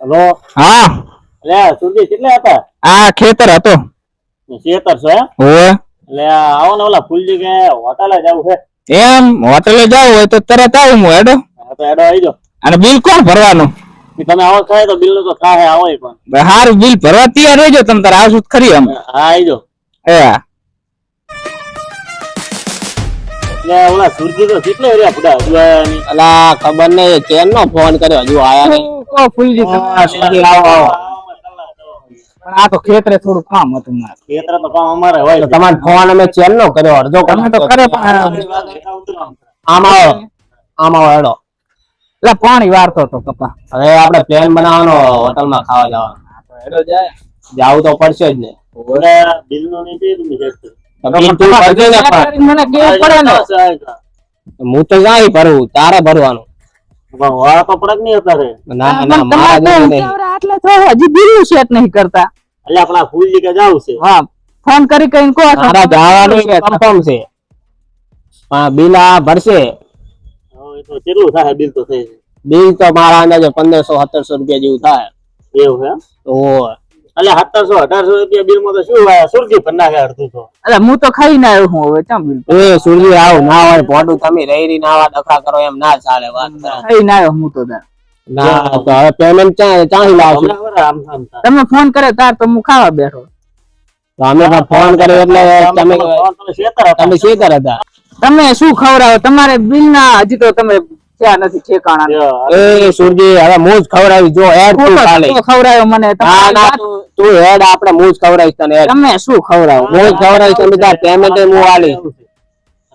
Hello હા લે સુરજી કેટલે હતા? આ ખેતર હતો. ખેતર છે ઓય એટલે આવો ને ઓલા ફૂલજી કે હોટલે જવું છે. એમ હોટલે જાવ હોય તો તરત આવું હું હેડો. હા તો હેડો આવી જાઓ. અને બિલ કોણ ભરવાનું? તમે આવો થાય તો બિલ તો થાય આવો પણ હારું બિલ ભરવા તૈયાર રહેજો તમે તાર આવશું ખરી એમ. હા આવી જાઓ. એટલે ઓલા સુરજી તો કેટલે રહ્યા બુડા હજુ આયા નહીં. અલા ખબર નહીં કેમ નો ફોન કર્યો હજુ આયા નહીં. કો ફૂલજી સુરજી આવો આવો. પણ આ તો ખેતરે થોડું કામ હતું મારે. ખેતર તો કામ અમારે હોય. તમારો ફોન અમે ચેન નો કર્યો અડધો તમે તો કરે પણ આમ આવો હેડો. એટલે પાણી વારતો તો કપા. હવે આપણે પ્લાન બનાવવાનો હોટલમાં ખાવા જવાનો. હેડો જાય. જાવું તો પડશે જ ને. ઓલે બિલ નો નહીં દે તમે જશે. બિલ તું ભરજે ને પણ. મને કેવું પડે ને. હું તો જાય ભરવું તારે ભરવાનું. પણ વાળા તો પડક નહીં અત્યારે. ના ના મારા જેવું નહીં. આટલે તો હજી બિલ નું સેટ નહીં કરતા. એટલે આપણા ફૂલજી કે જાવું છે. હા ફોન કરી કઈ કો તારા જવાનું કન્ફર્મ છે. હા બિલ આ ભરશે. હવે તો કેટલું થાય બિલ તો થઈ જાય. બિલ તો મારા અંદાજે 1500-1700 રૂપિયા જેવું થાય. એવું છે? ઓય એટલે 1700-1800 રૂપિયા બિલ માં તો શું સુરજી પર નાખે અડધું તો. એટલે હું તો ખાઈ ના આવ્યો હું હવે ચમ બિલ એ સુરજી આવ ના હોય પોડું તમે રહી નાવા ડખા કરો એમ ના ચાલે વાત કરો. ખાઈ ના આવ્યો હું તો તાર. ના તો હવે પેમેન્ટ ચાહી લાવશું. હમણાં વરે આમ થાય. તમે ફોન કરે તાર તો હું ખાવા બેઠો. તો અમે પણ ફોન કર્યો એટલે તમે શેતર હતા. તમે શું ખવડાવો તમારે બિલ ના હજી તો તમે ક્યાં નથી ઠેકાણા. એ સુરજી હવે હું જ ખવડાવી જો હેડ તું ખાલી ખવડાવ્યો મને. ના ના તું હેડ આપણે હું જ ખવડાવીશ તને હેડ. તમે શું ખવડાવો? હું જ ખવડાવીશ તમે તાર પેમેન્ટ હું આલીશ.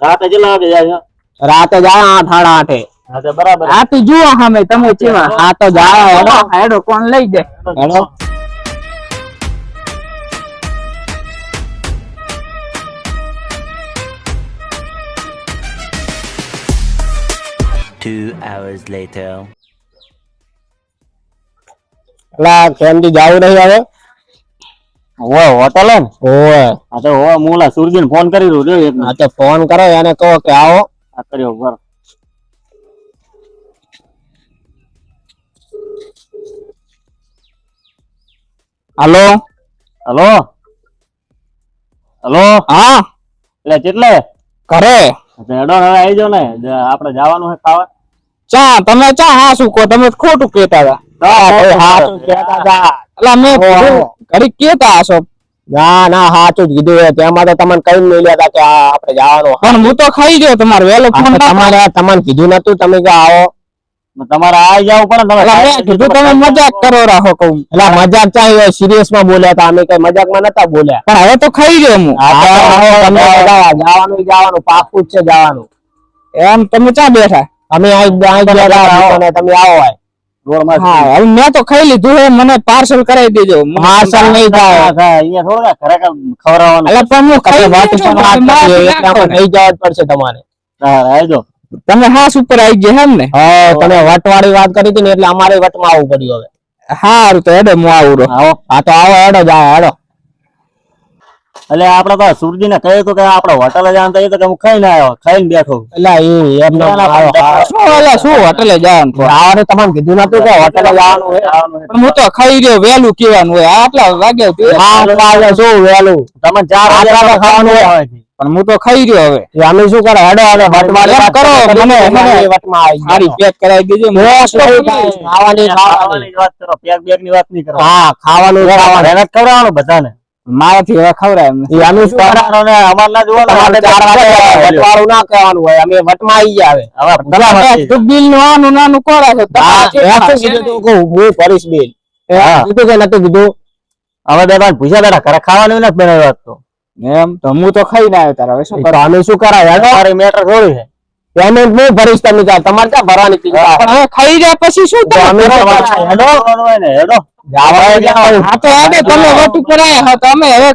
રાતે કેટલા વાગે જાય? રાતે જાય 8 8:30. હા તો બરાબર. આ તો જુઓ સામે તમે કેવા. હા તો જાય હેડો હેડો કોણ લઈ જાય. હેડો. Two hours later. અલા કેમથી જાવું નહીં હવે? ઓય હોટલ હે ને? ઓય હા તો ઓય હું ઓલા સુરજીને ફોન કરી રહ્યો છે એક હા તો ફોન કરો એને કહો કે આવો. આ કર્યો બર. હાલો હલો હલો હા એટલે કેટલે કરે હેડો હવે આવી જાવ ને આપણે જવાનું છે ખાવા. ચા તમે ચા હા શું કહો તમે ખોટું કેતા હતા. હાચું કહેતા હતા. એટલે મેં ઘડી કેતા હશો ના ના હાચું જ કીધું છે. તેમાં તો તમને કઈ નહીં લેતા કે આપણે જવાનું. પણ હું તો ખાઈ ગયો તમારે વેલો ફોન તમારે તમને કીધું નતું તમે કે આવો. તમારે આવી જવું પડે ને. મેં કીધું તમે મજાક કરો રાખો કહું. એટલે મજાક ચાહી સિરિયસ માં બોલ્યા હતા અમે કઈ મજાક માં નતા બોલ્યા. પણ હવે તો ખાઈ ગયો હું. તમને જવાનું પાકું જ છે જવાનું. એમ તમે ચા બેઠા? અમે તમે આવો ભાઈ. હા હવે મેં તો ખાઈ લીધું હે. મને પાર્સલ કરાવી દેજો. પાર્સલ નહીં થાય અહીંયા થોડું ખરેખર ખવડાવવાનું. એટલે પણ હું ખાઈ નહીં જવા જ પડશે તમારે. આવજો. તમે હાસ ઉપર આવી ગયા એમ ને? હા તમે વટવાળી વાત કરી હતી ને એટલે અમારે વટમાં આવવું પડ્યું હવે. હારું તો હેડો હું આવું. આવો હા તો આવો હેડો જાય હેડો. એટલે આપડે તો સુરજી ને કહ્યું હતું કે આપડે હોટલે જવાનું તો કે હું ખાઈને આવ્યો ખાઈને બેઠો. એટલે એમને શું હોટલે જવાનું? આવવાનું તમને કીધું નતું કે હોટલે જવાનું હું તો ખાઈ રહ્યો. વેલું કેવાનું હોય આટલા વાગે શું વહેલું તમે 4 વાગે ખાવાનું હોય. પણ હું તો ખાઈ રહ્યો હવે. અમે શું કરે હેડો હેડો વટવાળી કરો મને વટમાં આવી સારી પેક કરાવી દેજો. ખાવાની વાત કરો. પેક બેક ની વાત નહીં કરો. હા ખાવાનું ખવડાવવાનું બધાને. મારાથી હવે ખવડાય અમે શું અમાર ના જોવાનું. વટવાળું ના કહેવાનું હોય અમે વટમાં આવી ગયા હવે. બિલ નું આનું નાનું કોરા છે. હું ભરીશ બિલ કીધું કે નતું કીધું. હવે દાદા પૂછ્યા દાદા ઘરે ખાવાનું નથી બનાવ્યું વાત તો. એમ તો હું તો ખાઈ ના આવ્યો. તારા હવે શું કરો? અમે શું કરાય મારી મેટર થોડી છે. પેમેન્ટ હું ભરીશ તમે તમારે ક્યાં ભરવાની ચિંતા. પણ હવે ખાઈ જાય પછી શું તમે? હેડો હા તો હેડે તમે વટ ઉપર આયા હો તો અમે હવે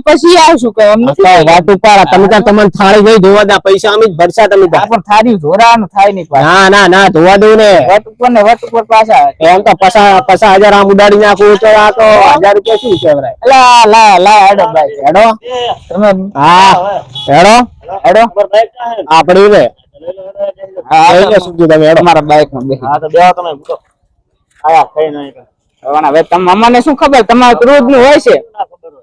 પછી આવશું કે અમને વાત ઉપર તમે તમને થાળી ગઈ ધોવા દા પૈસા અમે જ ભરસા તમે પણ થારી ધોરાનું થાય નહીં. ના ના ના ધોવા દઉં ને વટ ઉપર પાછા એમ તો 50,000 આમ ઉડાડી નાખું તો આ તો 1000 રૂપિયા શું કહેવાય. લા લા લા હેડો ભાઈ હેડો તમે હા હેડો હેડો આપડી રે હા સુધી તમે હેડો મારા બાઈક માં બેસી. હા તો બેહો તમે. હા ખાઈ નહીં હવે અમને શું ખબર તમારે તો રોજ નું હોય છે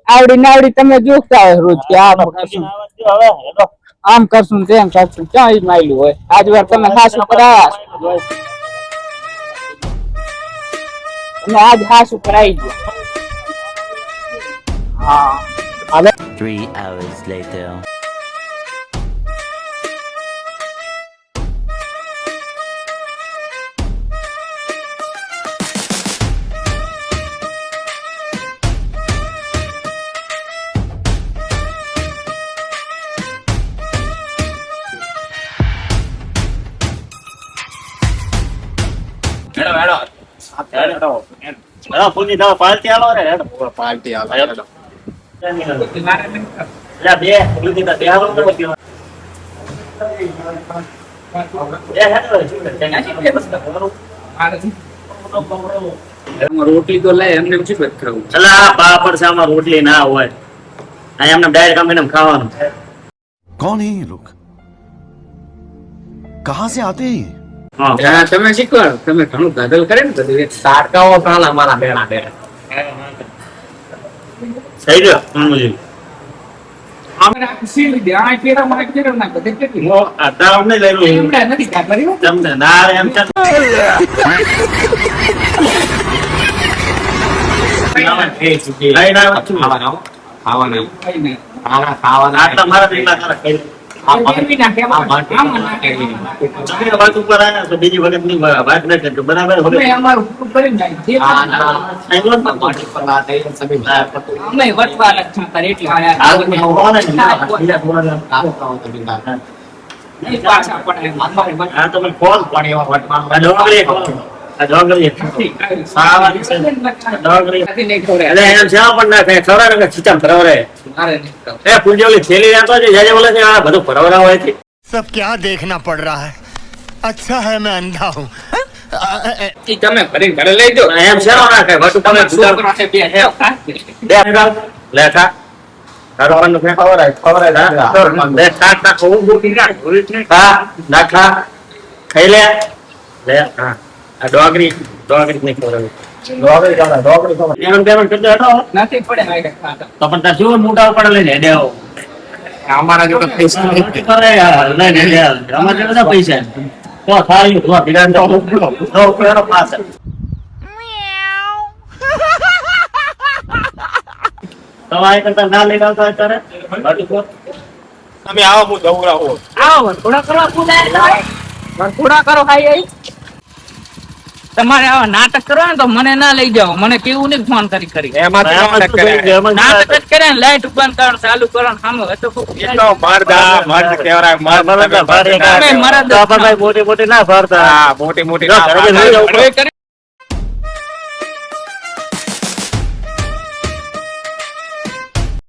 આવડી નાવડી તમે જોતા હોય રોજ કે આમ કરશું હવે હેડો આમ કરશું તેમ કરશું ક્યાં ઈ માયલું હોય આજ વાર તમે હાસુ કરાયા તમે આજ હાસુ કરાઈ ગયો હા 3 hours later. હેડો પૂરી દવા પાલતી આલો રે હેડો પાર્ટી આલો હેડો લે બે પૂરી દવા બે આલો તો કે રોટલી તો લઈ એમને શું ખાવું અલા પાપડ સામા રોટલી ના હોય આ એમને ડાયરેક્ટ અમે ખાવાનું कौन है ये लोग कहां से आते हैं ये? હા તમે શીખવાડો તમે ઘણું ગદલ કરે ને બધું તારકાઓ પણ અમારા બેડા બે થઈ ગયો મામુજી અમે સીલ દે આ કેરા મારે કેરા ના બધે કેટલી હું આ તાવ નહીં લઈ લઉં એમડા નથી કાઢવાની તમને ના રે એમ છે લઈને આવ્યો છું ખાવાના આટલા મારા પેલા તારા ખાઈ કેવી ના કેવા આમાં ના કેવી જમીન વાત ઉપર આવ્યા તો બીજી વખત ની વાત ન કરતો બરાબર હવે અમે અમારું પૂરું કરીને જાય જે સાંભળો ને પાટી પર વાત આવી સબી અમે વટવા લક્ષણ કરે એટલે આ બધું હોવાના જ બીજા થોડા નહીં પાછા પડે અમારે આ તો મને ફોન પણ એવા વટમાં આ ડોંગરી આ ડોંગરી સાવાની છે ડોંગરી એટલે એમ શ્યામ પણ ના થાય ખરા ને ચીચમ ભરવરે એ પૂંજોલી થેલી રાખો છે જાજે બોલે છે આ બધું ભરવરા હોય છે सब क्या देखना पड़ रहा है अच्छा है मैं अंधा हूँ ઈ તમે ભરીને ઘરે લઈ જાઓ એમ શ્યામ ના થાય વટુ તમે છોકરો છે બે હે બે લેખા તારો પણ ખબર બે કાટ કાટ હું બુકી રાખ હા નાખા ખાઈ લે લે હા આ ડોંગરી નહીં ખબર ડોંગરી પેમેન્ટ કરજો હટો નથી પડે મારે ખાતા તો પણ તાર શું મોટા ઉપર લઈને હેડે આવો અમારા જો પૈસા અરે યાર લઈને હેડે આવો અમારે બધા પૈસા તો થાળી તો બિરાન તો પેરો પાસ તમારે કરતા ના લઈ આવતા અત્યારે તમે આવો હું દઉરા હો આવો થોડા કરો થોડા કરો ખાઈ આઈ તમારે આવા નાટક કરવા ને તો મને ના લઈ જાઓ મને કેવું નહીં ફોન કરી નાટક જ કરે ને લાઈટ બંધ કરો ચાલુ કરો ને સામે હતો મોટી મોટી ના ફરતા મોટી મોટી